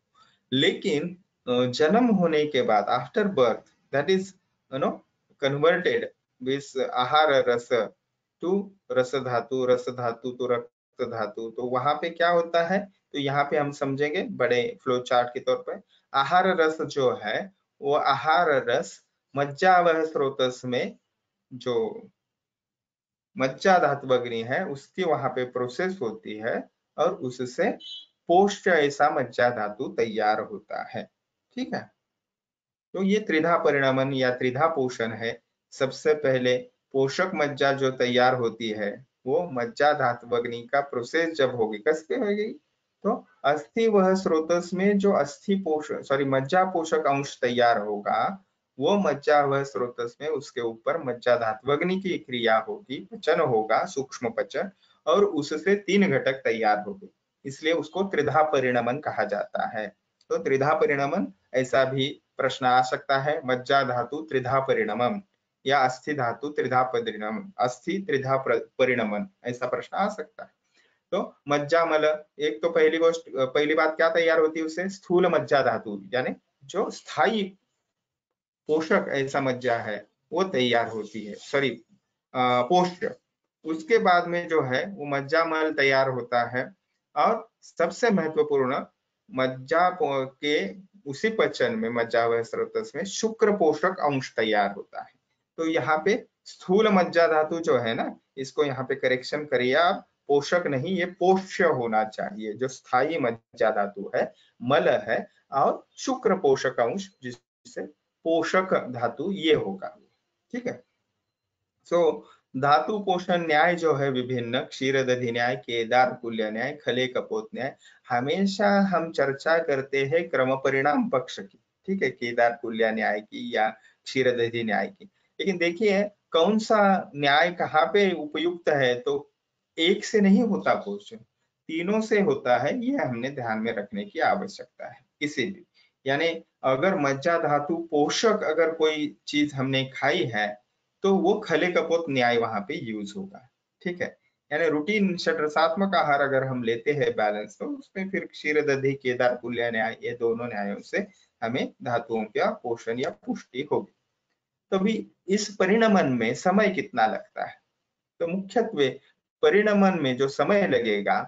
लेकिन जन्म होने के बाद after birth, that is converted with आहार रस टू रस धातु, रस धातु तो रक्त धातु, तो वहां पे क्या होता है, तो यहाँ पे हम समझेंगे बड़े फ्लो चार्ट के तौर पर। आहार रस जो है वो आहार रस मज्जावह स्रोतस में जो मज्जा धात्वग्नि है उसकी वहां पे प्रोसेस होती है, और उससे पोष्य ऐसा मज्जा धातु तैयार होता है। ठीक है, तो ये त्रिधा परिणमन या त्रिधा पोषण है। सबसे पहले पोषक मज्जा जो तैयार होती है वो मज्जा धात्वग्नि का प्रोसेस जब होगी, कैसे होगी, तो अस्थि वह स्रोतस में जो अस्थि पोषक मज्जा पोषक अंश तैयार होगा, वो मज्जा वह स्रोतस में उसके ऊपर मज्जा धात्वग्नि की क्रिया होगी, पचन होगा, सूक्ष्म पचन, और उससे 3 घटक तैयार हो गए, इसलिए उसको त्रिधा परिणमन कहा जाता है। तो त्रिधा परिणमन ऐसा भी प्रश्न आ सकता है, मज्जा धातु त्रिधा परिणमन या अस्थि धातु त्रिधा परिणमन, अस्थि त्रिधा परिणमन, ऐसा प्रश्न आ सकता है। तो मज्जा मल, एक तो पहली बात क्या तैयार होती है उससे, स्थूल मज्जा धातु यानी जो स्थायी पोषक ऐसा मज्जा है वो तैयार होती है, सॉरी पोष्य। उसके बाद में जो है वो मज्जा मल तैयार होता है, और सबसे महत्वपूर्ण मज्जा के उसी पचन में मज्जावह स्रोतस में शुक्र पोषक अंश तैयार होता है। तो यहाँ पे स्थूल मज्जा धातु जो है ना, इसको यहाँ पे करेक्शन करिए आप, पोषक नहीं, ये पोष्य होना चाहिए। जो स्थायी मज्जा धातु है मल है, और शुक्र पोषक अंश जिससे पोषक धातु ये होगा, ठीक है। सो धातु पोषण न्याय जो है विभिन्न, क्षीरदधि न्याय, केदार कुल्य न्याय, खले कपोत न्याय, हमेशा हम चर्चा करते हैं क्रम परिणाम पक्ष की, ठीक है, केदार कुल्य न्याय की या क्षीरदधि न्याय की। लेकिन देखिए कौन सा न्याय कहाँ पे उपयुक्त है, तो एक से नहीं होता पोषण, तीनों से होता है, ये हमने ध्यान में रखने की आवश्यकता है। किसी भी यानी अगर मज्जा धातु पोषक अगर कोई चीज हमने खाई है तो वो खले कपोत न्याय वहां पे यूज होगा, ठीक है। यानी रूटीन षड्रसात्मक आहार अगर हम लेते हैं बैलेंस, तो उसमें फिर क्षीरदधि केदार कुल्य न्याय, ये दोनों न्यायों से हमें धातुओं का पोषण या पुष्टि होगी। तो भी इस परिणमन में समय कितना लगता है, तो मुख्यत्वे परिणमन में जो समय लगेगा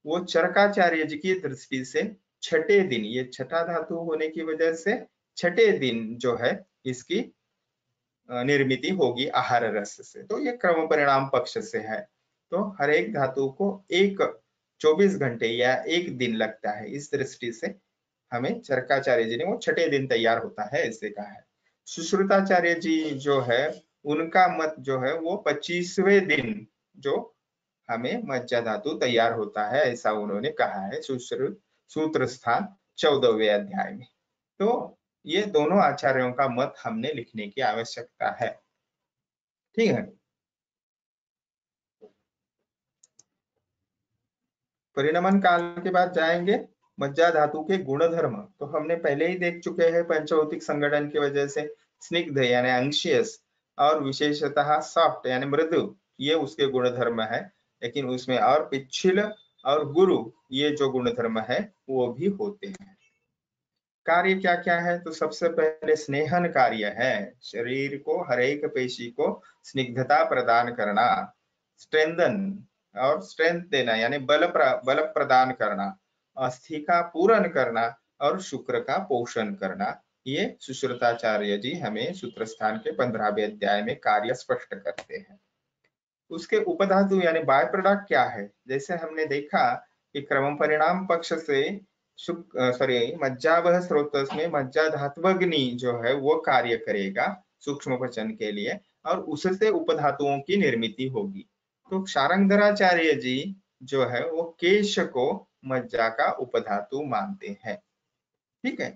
वो चरकाचार्य जी की दृष्टि से छठे दिन, ये छठा धातु होने की वजह से छठे दिन जो है इसकी निर्मिति होगी आहार रस से। तो ये क्रम परिणाम पक्ष से है। तो हर एक धातु को 24 घंटे या 1 दिन लगता है, इस दृष्टि से हमें चरकाचार्य जी ने वो छठे दिन तैयार होता है ऐसे कहा है। सुश्रुताचार्य जी जो है उनका मत जो है वो 25वें दिन जो हमें मज्जा धातु तैयार होता है, ऐसा उन्होंने कहा है सूत्र स्थान 14वें अध्याय में। तो ये दोनों आचार्यों का मत हमने लिखने की आवश्यकता है, ठीक है। परिणमन काल के बाद जाएंगे मज्जा धातु के गुणधर्म। तो हमने पहले ही देख चुके हैं, पंचभौतिक संगठन की वजह से स्निग्ध यानी अंशियस और विशेषतः सॉफ्ट यानी मृदु, ये उसके गुणधर्म है। लेकिन उसमें और पिच्छिल और गुरु ये जो गुणधर्म है वो भी होते हैं। कार्य क्या क्या है, तो सबसे पहले स्नेहन कार्य है, शरीर को हर एक पेशी को स्निग्धता प्रदान करना, स्ट्रेंथन और स्ट्रेंथ देना यानी बल प्रदान करना, अस्थि का पूरण करना और शुक्र का पोषण करना। ये सुश्रुताचार्य जी हमें सूत्र स्थान के 15वें अध्याय में कार्य स्पष्ट करते हैं। उसके उपधातु यानी बाय प्रोडक्ट क्या है, जैसे हमने देखा कि क्रम परिणाम पक्ष से मज्जावह स्रोतस में मज्जा धात्वग्नि जो है वो कार्य करेगा सूक्ष्म पचन के लिए, और उससे उपधातुओं की निर्मिति होगी। तो शारंगधराचार्य जी जो है वो केश को मज्जा का उपधातु मानते हैं, ठीक है।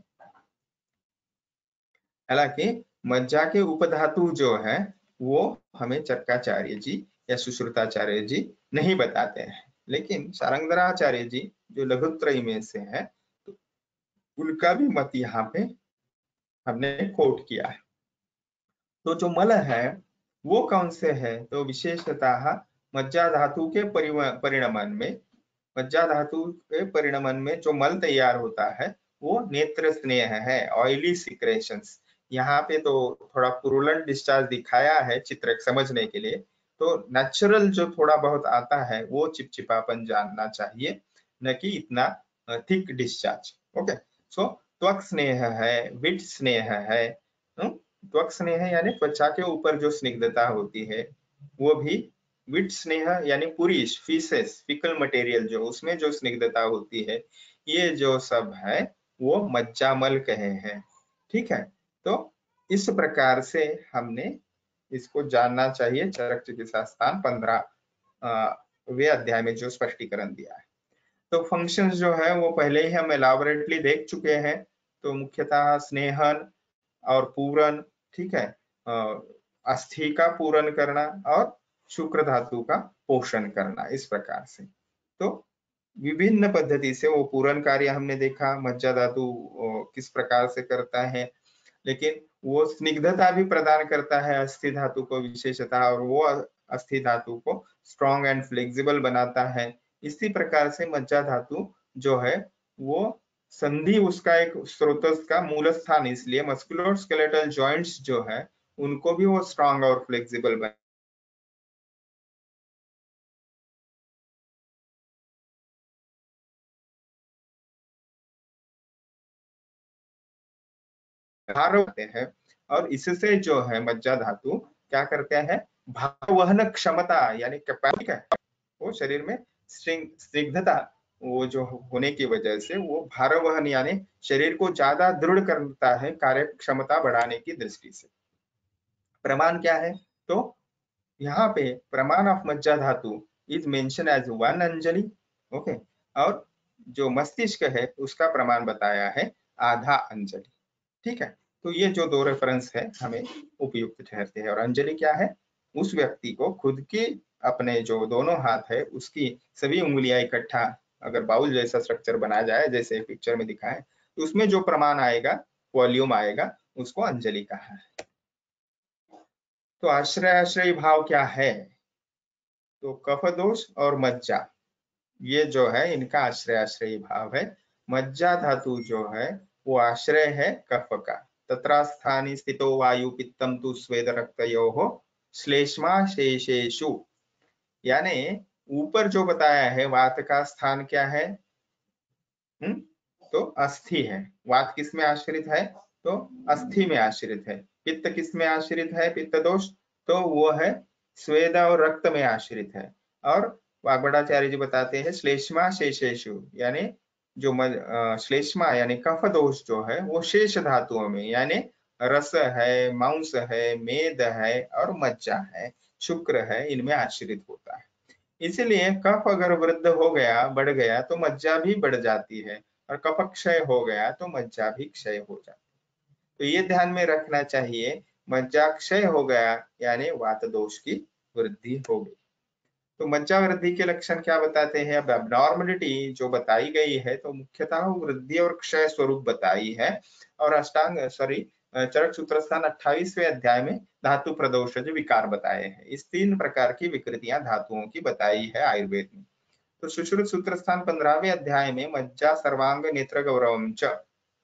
हालांकि मज्जा के उपधातु जो है वो हमें चरकाचार्य जी या सुश्रुताचार्य जी नहीं बताते हैं, लेकिन शारंगधराचार्य जी जो लघुत्रयी में से है तो उनका भी मत यहाँ पे हमने कोट किया है। तो जो मल है वो कौन से है, तो विशेषतः मज्जा धातु के परिणमन में, मज्जा धातु के परिणमन में जो मल तैयार होता है वो नेत्र स्नेह है, ऑयली सिक्रेशंस। यहाँ पे तो थोड़ा पुरुलेंट डिस्चार्ज दिखाया है चित्र समझने के लिए, तो नेचुरल जो थोड़ा बहुत आता है वो चिपचिपापन जानना चाहिए, न कि इतना थिक डिस्चार्ज। ओके, सो त्वक स्नेह है, विट स्नेह है। त्वक स्नेह यानी त्वचा के ऊपर जो स्निग्धता होती है वो भी, विट स्नेह यानी पुरीश फीसेस फिकल मटेरियल जो उसमें जो स्निग्धता होती है, ये जो सब है वो मज्जामल कहे हैं, ठीक है। तो इस प्रकार से हमने इसको जानना चाहिए, चरक चिकित्सा स्थान 15वें अध्याय में जो स्पष्टीकरण दिया है। तो फंक्शंस जो है वो पहले ही हम एलाबोरेटली देख चुके हैं। तो मुख्यतः स्नेहन और पूरन, ठीक है, अस्थि का पूरण करना और शुक्र धातु का पोषण करना, इस प्रकार से। तो विभिन्न पद्धति से वो पूरन कार्य हमने देखा, मज्जा धातु किस प्रकार से करता है, लेकिन वो स्निग्धता भी प्रदान करता है अस्थि धातु को विशेषतः, और वो अस्थि धातु को स्ट्रॉन्ग एंड फ्लेक्सिबल बनाता है। इसी प्रकार से मज्जा धातु जो है वो संधि उसका एक स्रोत का मूल स्थान, इसलिए मस्कुलर स्केलेटल जॉइंट्स जो है उनको भी वो स्ट्रॉन्ग और फ्लेक्सिबल बना। भार होते हैं, और इससे जो है मज्जा धातु क्या करते हैं, भार वहन क्षमता यानी कैपेसिटी है, वो शरीर में स्निग्धता वो जो होने की वजह से वो भार वहन यानी शरीर को ज्यादा दृढ़ करता है कार्य क्षमता बढ़ाने की दृष्टि से। प्रमाण क्या है, तो यहाँ पे प्रमाण of majja dhatu is mention as 1 anjali, okay, और जो मस्तिष्क है उसका प्रमाण बताया है आधा अंजलि, ठीक है। तो ये जो दो रेफरेंस है हमें उपयुक्त ठहरते हैं। और अंजलि क्या है, उस व्यक्ति को खुद की अपने जो दोनों हाथ है उसकी सभी उंगलियां इकट्ठा अगर बाउल जैसा स्ट्रक्चर बनाया जाए जैसे पिक्चर में दिखा है, तो उसमें जो प्रमाण आएगा, वॉल्यूम आएगा, उसको अंजलि कहा है। तो आश्रय आश्रय भाव क्या है, तो कफ दोष और मज्जा ये जो है इनका आश्रय आश्रयी भाव है। मज्जा धातु जो है वो आश्रय है कफ का। तत्रास्थानि स्थितो वायु पित्तम तु स्वेद रक्तयोः श्लेष्मा शेषेषु, यानी ऊपर जो बताया है वात का स्थान क्या है, तो अस्थि है। वात किस में आश्रित है, तो अस्थि में आश्रित है। पित्त किस में आश्रित है, पित्त दोष, तो वो है स्वेद और रक्त में आश्रित है। और वाग्भटाचार्य जी बताते हैं श्लेष्मा शेषेषु, यानी जो श्लेष्मा यानी कफ दोष जो है वो शेष धातुओं में, यानी रस है, मांस है, मेद है और मज्जा है, शुक्र है, इनमें आश्रित होता है। इसीलिए कफ अगर वृद्ध हो गया, बढ़ गया, तो मज्जा भी बढ़ जाती है, और कफ क्षय हो गया तो मज्जा भी क्षय हो जाती है। तो ये ध्यान में रखना चाहिए, मज्जा क्षय हो गया यानी वात दोष की वृद्धि हो गई। तो मज्जा वृद्धि के लक्षण क्या बताते हैं, अब एबनॉर्मलिटी जो बताई गई है तो मुख्यतः वृद्धि और क्षय स्वरूप बताई है। और चरक सूत्रस्थान 28वें अध्याय में धातु प्रदोषज विकार बताए हैं। इस 3 प्रकार की विकृतियां धातुओं की बताई है आयुर्वेद में। तो सुश्रुत सूत्रस्थान 15वें अध्याय में मज्जा सर्वांग नेत्र गौरवम च,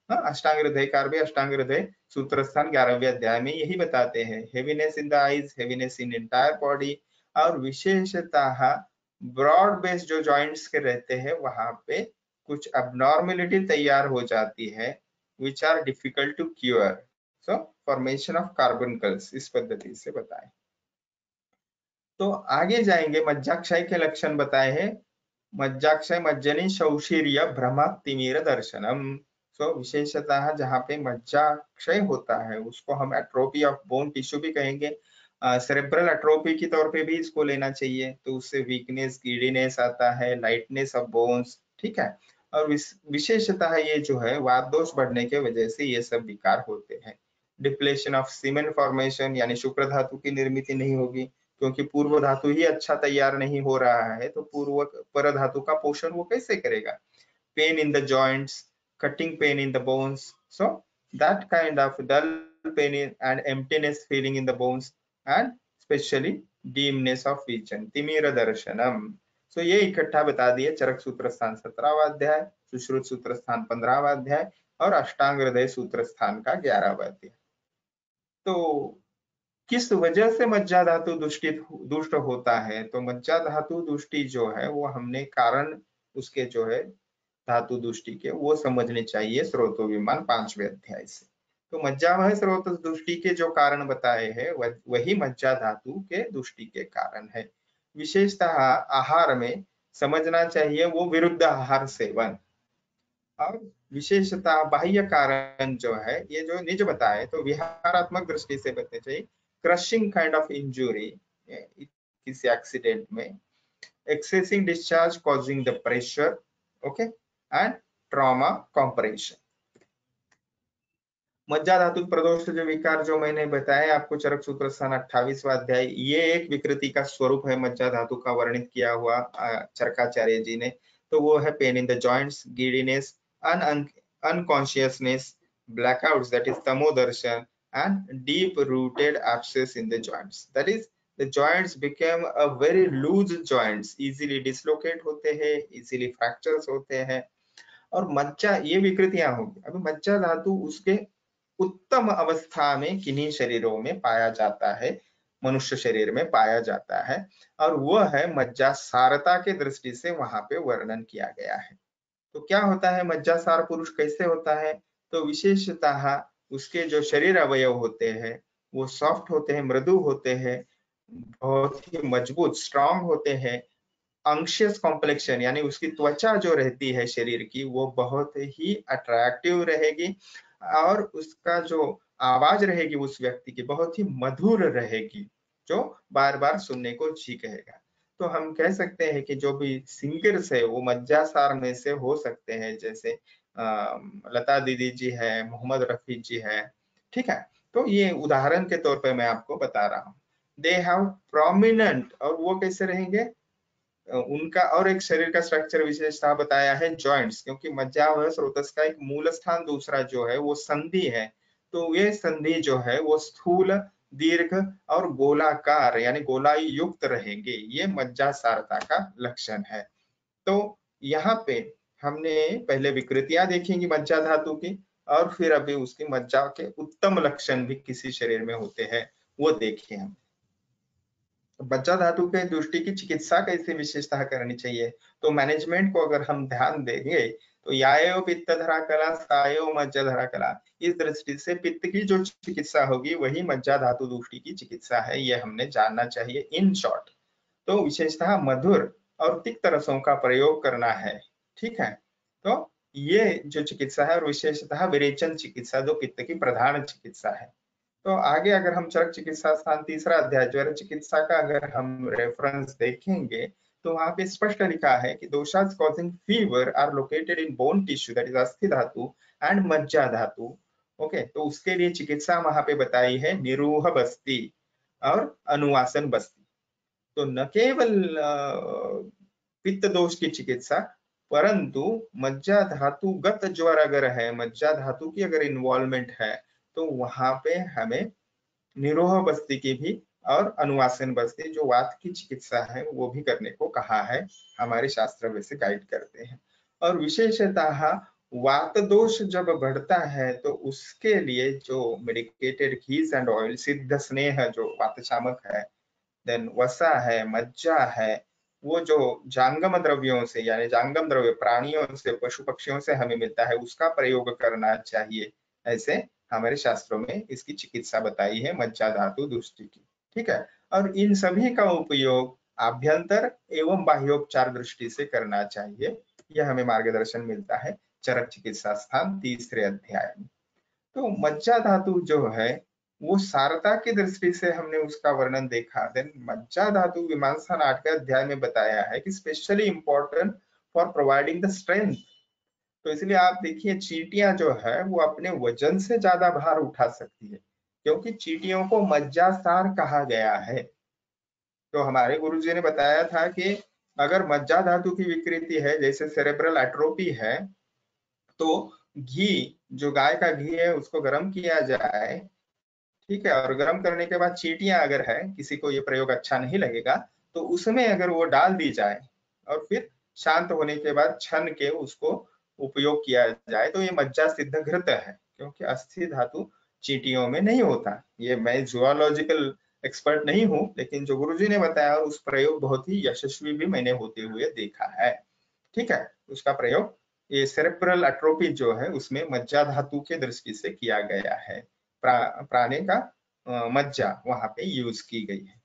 अष्टांग हृदय कार भी अष्टांग हृदय सूत्रस्थान 11वें अध्याय में यही बताते हैं। Heaviness in the eyes, heaviness in entire body, और विशेषतः ब्रॉड बेस जो जॉइंट्स के रहते हैं वहां पे कुछ अबनॉर्मेलिटी तैयार हो जाती है which are difficult to cure, so formation of carbuncles, इस पद्धति से बताए। तो आगे जाएंगे, मज्जाक्षय के लक्षण बताए हैं। मज्जाक्षय मज्जनी शौशीर्य भ्रम तिमिर दर्शनम। सो विशेषतः जहाँ पे मज्जाक्षय होता है उसको हम एट्रोपी ऑफ बोन टिश्यू भी कहेंगे। सेरेब्रल एट्रोपी के तौर पे भी इसको लेना चाहिए, तो उससे वीकनेस, गिडीनेस आता है, लाइटनेस ऑफ बोन्स, ठीक है। और विशेषतः ये जो है वात दोष बढ़ने के वजह से ये सब विकार होते हैं। डिप्लेशन ऑफ सीमेंट फॉर्मेशन, यानी शुक्र धातु की निर्मित नहीं होगी, क्योंकि पूर्व धातु ही अच्छा तैयार नहीं हो रहा है, तो पूर्व पर धातु का पोषण वो कैसे करेगा। Pain in the joints, cutting pain in the bones, so that kind of dull pain and emptiness feeling in the bones, and specially dimness of vision, तिमिर दर्शनम। सो ये इकट्ठा बता दिए चरक सूत्र स्थान 17वां अध्याय, सुश्रुत सूत्र स्थान 15वां अध्याय और अष्टांग हृदय सूत्र स्थान का 11वां अध्याय। तो किस वजह से मज्जा धातु दुष्ट होता है, तो मज्जा धातु दुष्टि जो है वो हमने कारण उसके जो है धातु दुष्टि के वो समझने चाहिए स्रोतो विमान 5वें अध्याय से। तो मज्जा वह स्रोत दुष्टि के जो कारण बताए हैं वही मज्जा धातु के दुष्टि के कारण है। विशेषतः आहार में समझना चाहिए वो विरुद्ध आहार सेवन, और विशेषतः बाह्य कारण जो है ये जो निज बताए तो विहारात्मक दृष्टि से बचने चाहिए। क्रशिंग काइंड ऑफ इंजुरी किसी एक्सीडेंट में, accessing discharge causing the pressure, okay, and trauma compression. मज्जा धातु प्रदोष जो विकार जो मैंने बताया आपको चरक सूत्र स्थान 28वां अध्याय, ये एक विकृति का स्वरूप है मज्जा धातु का वर्णित किया हुआ चरकाचार्य जी ने। तो वो है pen in the joints, giddiness, unconsciousness, blackouts, that is tamodarshan, and deep rooted abscess in the joints, that is the joints became a very loose joints, easily dislocate होते हैं, easily fractures होते हैं। और मज्जा, ये विकृतियां होगी। अभी मज्जा धातु उसके उत्तम अवस्था में किन्हीं शरीरों में पाया जाता है, मनुष्य शरीर में पाया जाता है, और वह है मज्जा सारता के दृष्टि से वहां पे वर्णन किया गया है। तो क्या होता है मज्जासार पुरुष, कैसे होता है? तो विशेषतः उसके जो शरीर अवयव होते हैं वो सॉफ्ट होते हैं, मृदु होते हैं, बहुत ही मजबूत स्ट्रांग होते हैं। अंशियस कॉम्प्लेक्शन यानी उसकी त्वचा जो रहती है शरीर की वो बहुत ही अट्रैक्टिव रहेगी, और उसका जो आवाज रहेगी उस व्यक्ति की बहुत ही मधुर रहेगी, जो बार बार सुनने को जी कहेगा। तो हम कह सकते हैं कि जो भी सिंगर्स है वो मज्जासार में से हो सकते हैं, जैसे लता दीदी जी है, मोहम्मद रफी जी है, ठीक है। तो ये उदाहरण के तौर पे मैं आपको बता रहा हूँ। दे हैव प्रोमिनेंट, और वो कैसे रहेंगे? उनका और एक शरीर का स्ट्रक्चर विशेषता बताया है जॉइंट्स, क्योंकि मज्जा व स्रोतस का एक मूल स्थान दूसरा जो है वो संधि है। तो ये संधि जो है वो स्थूल, दीर्घ और गोलाकार यानी गोलाई युक्त रहेंगे, ये मज्जा सारता का लक्षण है। तो यहाँ पे हमने पहले विकृतियां देखेंगी मज्जा धातु की, और फिर अभी उसकी मज्जा के उत्तम लक्षण भी किसी शरीर में होते हैं वो देखे हम। मज्जा धातु के दृष्टि की चिकित्सा कैसे विशेषता करनी चाहिए? तो मैनेजमेंट को अगर हम ध्यान देंगे तो यायो पित्त धरा कला, सायो मज्जा धरा कला, इस दृष्टि से पित्त की जो चिकित्सा होगी वही मज्जा धातु दृष्टि की चिकित्सा है, ये हमने जानना चाहिए इन शॉर्ट। तो विशेषतः मधुर और तिक्त रसों का प्रयोग करना है, ठीक है। तो ये जो चिकित्सा है, और विशेषतः विरेचन चिकित्सा जो पित्त की प्रधान चिकित्सा है। तो आगे अगर हम चरक चिकित्सा स्थान 3रा अध्याय ज्वर चिकित्सा का अगर हम रेफरेंस देखेंगे तो वहां पे स्पष्ट लिखा है कि दोषास causing fever are located in bone tissue, that is अस्थि धातु एंड मज्जा धातु। ओके, तो उसके लिए चिकित्सा वहां पे बताई है निरूह बस्ती और अनुवासन बस्ती। तो न केवल पित्त दोष की चिकित्सा, परंतु मज्जा धातुगत ज्वर अगर है, मज्जा धातु की अगर इन्वॉल्वमेंट है, तो वहां पे हमें निरोह बस्ती की भी और अनुवासन बस्ती जो वात की चिकित्सा है वो भी करने को कहा है, हमारे शास्त्र वैसे गाइड करते हैं। और विशेषतः वात दोष जब बढ़ता है तो उसके लिए जो मेडिकेटेड घीस एंड ऑयल, सिद्ध स्नेह जो वात शामक है, देन वसा है, मज्जा है, वो जो जांगम द्रव्यों से यानी जांगम द्रव्य प्राणियों से, पशु पक्षियों से हमें मिलता है उसका प्रयोग करना चाहिए। ऐसे हमारे शास्त्रों में इसकी चिकित्सा बताई है मज्जा धातु दृष्टि की, ठीक है। और इन सभी का उपयोग आभ्यंतर एवं बाह्योपचार दृष्टि से करना चाहिए, यह हमें मार्गदर्शन मिलता है चरक चिकित्सा स्थान 3रे अध्याय में। तो मज्जा धातु जो है वो सारता की दृष्टि से हमने उसका वर्णन देखा। देन मज्जा धातु मीमांसा नाटक अध्याय में बताया है कि specially important for providing the strength. तो इसलिए आप देखिए चींटियां जो है वो अपने वजन से ज्यादा भार उठा सकती है, क्योंकि चींटियों को मज्जासार कहा गया है। तो हमारे गुरुजी ने बताया था कि अगर मज्जा धातु की विकृति है, जैसे सेरेब्रल एट्रोपी है, तो घी, जो गाय का घी है उसको गर्म किया जाए, ठीक है, और गर्म करने के बाद चींटियां अगर है, किसी को ये प्रयोग अच्छा नहीं लगेगा तो उसमें अगर वो डाल दी जाए और फिर शांत होने के बाद छन के उसको उपयोग किया जाए तो ये मज्जा सिद्ध घृत है, क्योंकि अस्थि धातु चींटियों में नहीं होता। ये मैं जूलॉजिकल एक्सपर्ट नहीं हूँ, लेकिन जो गुरुजी ने बताया उस प्रयोग बहुत ही यशस्वी भी मैंने होते हुए देखा है, ठीक है। उसका प्रयोग ये सेरेब्रल एट्रोपी जो है उसमें मज्जा धातु के दृष्टि से किया गया है, प्राणी का मज्जा वहां पे यूज की गई है।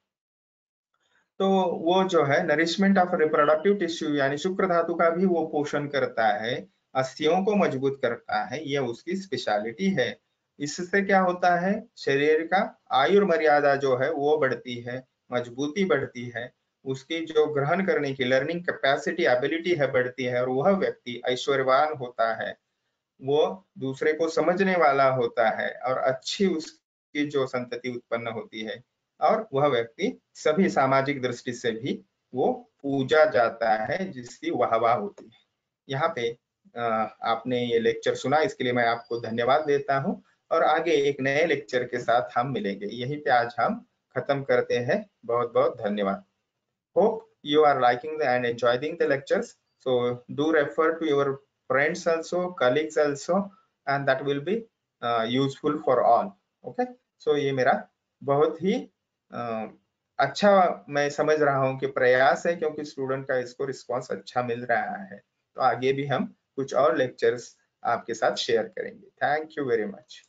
तो वो जो है नरिशमेंट ऑफ रिप्रोडक्टिव टिश्यू यानी शुक्र धातु का भी वो पोषण करता है, अस्थियों को मजबूत करता है, ये उसकी स्पेशलिटी है। इससे क्या होता है, शरीर का आयु मर्यादा जो है वो बढ़ती है, मजबूती बढ़ती है, उसकी जो ग्रहण करने की लर्निंग कैपेसिटी एबिलिटी है बढ़ती है, और वह व्यक्ति ऐश्वर्यवान होता है। वो दूसरे को समझने वाला होता है और अच्छी उसकी जो संतति उत्पन्न होती है, और वह व्यक्ति सभी सामाजिक दृष्टि से भी वो पूजा जाता है, जिसकी वाहवाह होती है। यहाँ पे आपने ये लेक्चर सुना, इसके लिए मैं आपको धन्यवाद देता हूँ, और आगे एक नए लेक्चर के साथ हम मिलेंगे। यहीं पे आज हम खत्म करते हैं। बहुत बहुत धन्यवाद। Hope you are liking and enjoying the lectures. So do refer to your friends also, colleagues also, and that will be useful for all. Okay. So ये मेरा बहुत ही अच्छा मैं समझ रहा हूँ कि प्रयास है, क्योंकि स्टूडेंट का इसको रिस्पांस अच्छा मिल रहा है। तो आगे भी हम कुछ और लेक्चर्स आपके साथ शेयर करेंगे। Thank you very much.